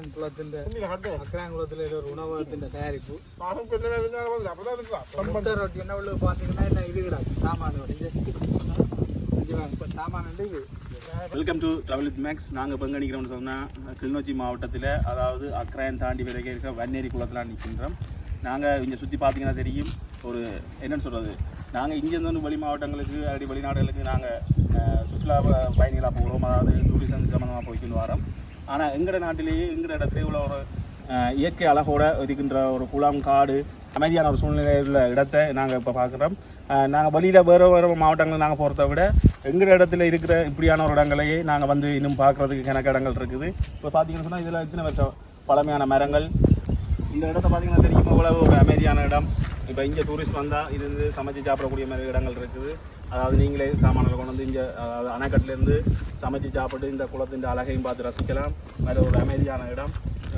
அக்ராங்குளத்தில் ஒரு உணவகத்தின் தயாரிப்பு முட்டை ரொட்டி என்ன உள்ள பார்த்தீங்கன்னா என்ன இது கிடாது சாமான் சாமான் இது. Welcome to travel with Max. நாங்கள் இப்போ எங்கே நிற்கிறோம்னு சொன்னால் கிளிநொச்சி மாவட்டத்தில், அதாவது அக்ராயன் தாண்டி வரைக்கும் இருக்கிற வன்னேரி குளத்தில் நிற்கின்றோம். நாங்கள் இங்கே சுற்றி பார்த்தீங்கன்னா தெரியும், ஒரு என்னென்னு சொல்கிறது, நாங்கள் இங்கேருந்து வந்து வெளி மாவட்டங்களுக்கு அப்படி வெளிநாடுகளுக்கு நாங்கள் சுற்றுலா பயணிகளாக போகிறோம், அதாவது டூரிசம் சம்மந்தமாக போய்க்கிட்டு வரோம். ஆனால் எங்களோட நாட்டிலேயே எங்களோட இடத்துல உள்ள ஒரு இயற்கை அழகோடு இருக்கின்ற ஒரு குளம், காடு, அமைதியான ஒரு சூழ்நிலையில் உள்ள இடத்தை நாங்கள் இப்போ பார்க்குறோம். நாங்கள் வெளியில் வேறு மாவட்டங்கள் நாங்கள் போகிறத விட எங்கள் இடத்துல இருக்கிற இப்படியான ஒரு இடங்களையே நாங்கள் வந்து இன்னும் பார்க்குறதுக்கு கணக்கு இடங்கள் இருக்குது. இப்போ பார்த்தீங்கன்னு சொன்னால் இதில் இத்தனை வருஷம் பழமையான மரங்கள். இந்த இடத்த பார்த்தீங்கன்னா தெரியும் இவ்வளவு ஒரு அமைதியான இடம். இப்போ இங்கே டூரிஸ்ட் வந்தால் இது சமைச்சு சாப்பிடக்கூடிய மாதிரி இடங்கள் இருக்குது. அதாவது நீங்களே சாமான்களை கொண்டு வந்து இங்கே அதாவது அணைக்கட்டிலேருந்து சமைச்சு சாப்பிட்டு இந்த குளத்தின் அழகையும் பார்த்து ரசிக்கலாம். வேறு ஒரு அமைதியான இடம்.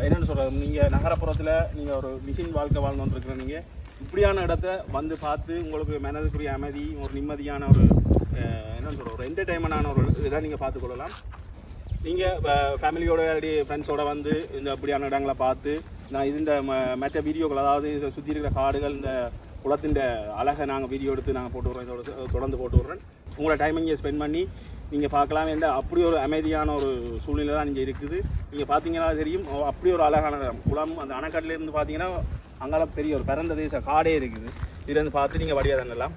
என்னென்னு சொல்கிறது, நீங்கள் நகரப்புறத்தில் நீங்கள் ஒரு மிஷின் வாழ்க்கை வாழ்ந்துருக்கிற நீங்கள் இப்படியான இடத்த வந்து பார்த்து உங்களுக்கு மனதுக்குரிய அமைதி, ஒரு நிம்மதியான ஒரு என்னென்னு சொல்கிற ஒரு என்டர்டைன்மெண்டான ஒரு இதை நீங்கள் பார்த்துக்கொள்ளலாம். நீங்கள் ஃபேமிலியோட ஃப்ரெண்ட்ஸோடு வந்து இந்த அப்படியான இடங்களை பார்த்து நான் இந்த மற்ற வீடியோக்கள், அதாவது இதை சுற்றி இருக்கிற காடுகள், இந்த குளத்தின் அழகை நாங்கள் வீடியோ எடுத்து நாங்கள் போட்டு விட்றோம். இதோட தொடர்ந்து போட்டு விட்றேன். உங்களோட டைமிங்கை ஸ்பெண்ட் பண்ணி நீங்கள் பார்க்கலாம். என்ற அப்படி ஒரு அமைதியான ஒரு சூழ்நிலை தான் இங்கே இருக்குது. நீங்கள் பார்த்தீங்கன்னா தெரியும், அப்படி ஒரு அழகான குளம். அந்த அணைக்கட்டிலேருந்து பார்த்தீங்கன்னா அங்கால பெரிய ஒரு பரந்த தேச காடே இருக்குது. இதுலேருந்து பார்த்து நீங்கள் வழியாக தங்கலாம்.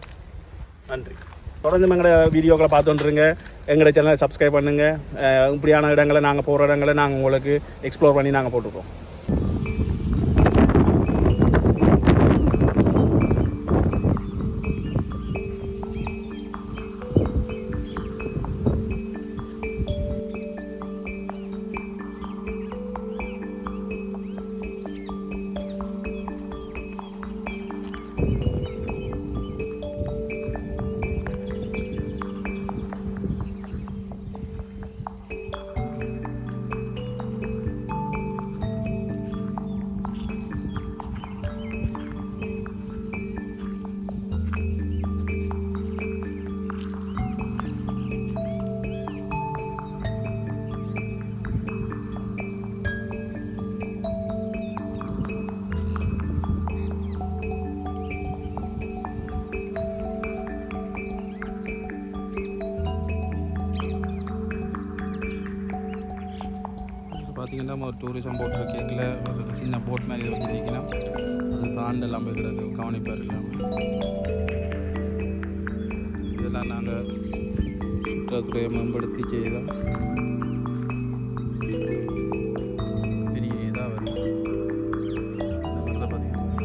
நன்றி. தொடர்ந்து எங்களோட வீடியோக்களை பார்த்துட்டுருங்க. எங்களோட சேனலை சப்ஸ்கிரைப் பண்ணுங்கள். இப்படியான இடங்களை நாங்கள் போகிற இடங்களை நாங்கள் உங்களுக்கு எக்ஸ்ப்ளோர் பண்ணி நாங்கள் போட்டுருக்கோம். பார்த்தீங்கன்னா ஒரு டூரிசம் போட் கேட்கல ஒரு சின்ன போட் மாதிரி வச்சு நிற்கலாம். அது தாண்டெல்லாம் போய் கிடக்கு, கவனிப்பார் இல்லாமல். இதெல்லாம் நாங்கள் சுற்றுலாத்துறையை மேம்படுத்தி செய்தோம். பெரிய இதாக வரும். இந்த வரதை பார்த்தீங்கன்னா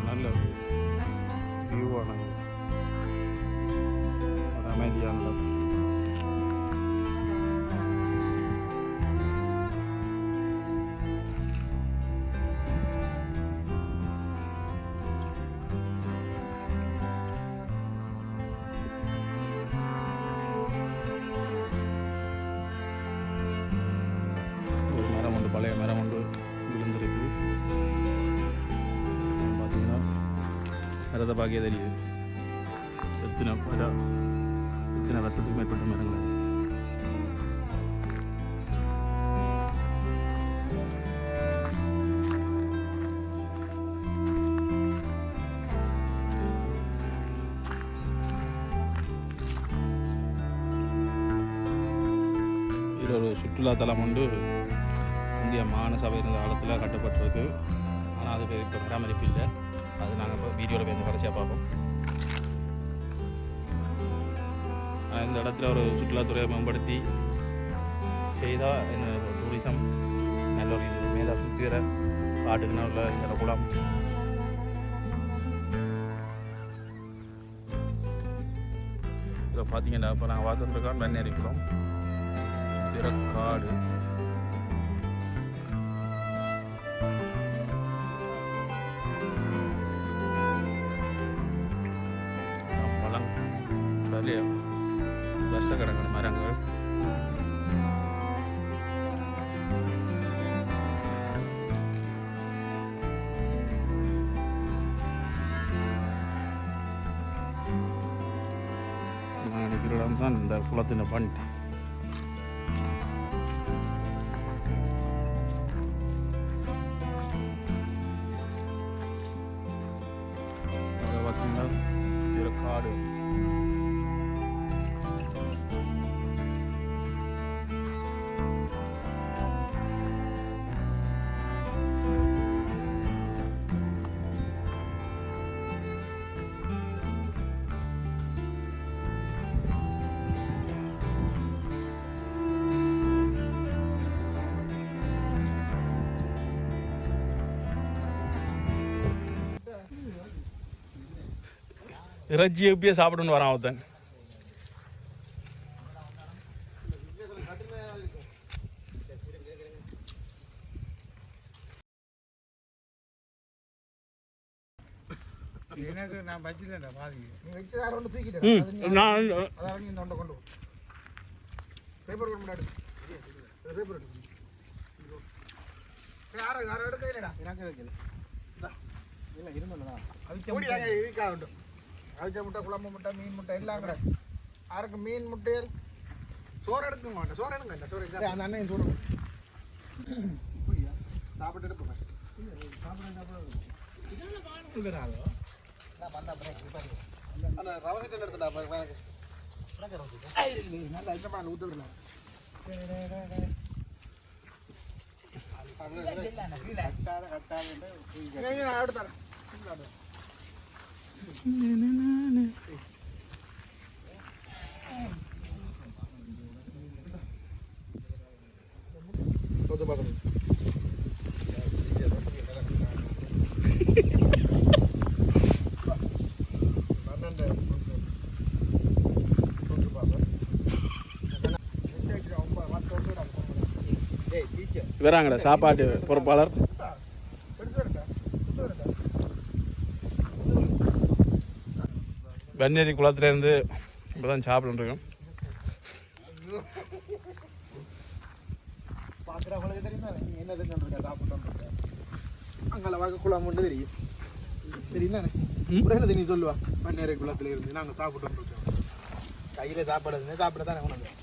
நல்ல வியூவான ஒரு அமைதியான இடம். ஒரு மரம் உண்டு, பழைய மரம் உண்டு. மரத்தை பார்க்கவே தெரியுது. எத்தனை வருஷத்துக்கு மேற்பட்ட மரங்கள். இதில் ஒரு சுற்றுலாத்தலம் உண்டு. இந்திய மாகாண சபை இருந்த காலத்தில் கட்டப்பட்டிருக்கு. ஆனால் அது இப்போ பராமரிப்பு இல்லை. அது நாங்கள் இப்போ வீடியோவில் போய் கடைசியாக பார்ப்போம். இந்த இடத்துல ஒரு சுற்றுலாத்துறையை மேம்படுத்தி செய்தால் இந்த டூரிசம் நல்ல ஒரு இது மேலே சுற்றிற காட்டுக்குன்னா உள்ள இந்த குளம் இதில் பார்த்தீங்கன்னா இப்போ நாங்கள் பார்த்துருக்கோம் வெண்ணேரி குளம் காடு. பழம் நிறைய வருஷக்கணக்கான மரங்கள். நான் நினைக்கிற இடம் தான் இந்த குளத்தின் பண்ணிட்டு காடு. இறைச்சி எப்படியே சாப்பிடுன்னு வரான் ஒருத்தன். எனக்கு நான் வச்சுட்டேன்டா பாதி. நீ வச்சு வேற ஒன்று தூக்கிட்டேன். அதான் நீ இந்த ஒன்றை கொண்டு பேப்பர் கொண்டு முன்னாடி பேப்பர் எடுத்து யாரும் எடுக்க இல்லைடா. எனக்கு எடுக்கல இல்லை இருந்தா அவிக்க இருக்காகட்டும். அவிச்ச முட்டை, குழம்பு முட்டை, மீன் முட்டை எல்லாம் கிடையாது. யாருக்கு மீன் முட்டையல் சோறு எடுக்க மாட்டேன். சோறு எடுங்க இல்லை சோறு அந்த அண்ணன் சோறு சாப்பிட்டு எடுப்பேன். அந்த ரவசிட்டு எடுத்துட்டா நல்லா இந்த ஊத்துடலாம். எடுத்தாரு வராங்கடா சாப்பாட்டு பொறுப்பாளர். வெண்ணேரி குளத்துலேருந்து இப்போ தான் சாப்பிட்டுருக்கோம். பார்க்குறவங்களுக்கு தெரியுமா என்ன தெரிஞ்சுருக்கா சாப்பிட்டு அங்கே வாங்க குளம் ஒன்று தெரியும் தெரியுமா? உடனே நீ சொல்லுவா வெண்ணேரி குளத்தில் இருந்து நாங்கள் சாப்பிட்டு இருக்கோம். கையில் சாப்பிட தானே உணவு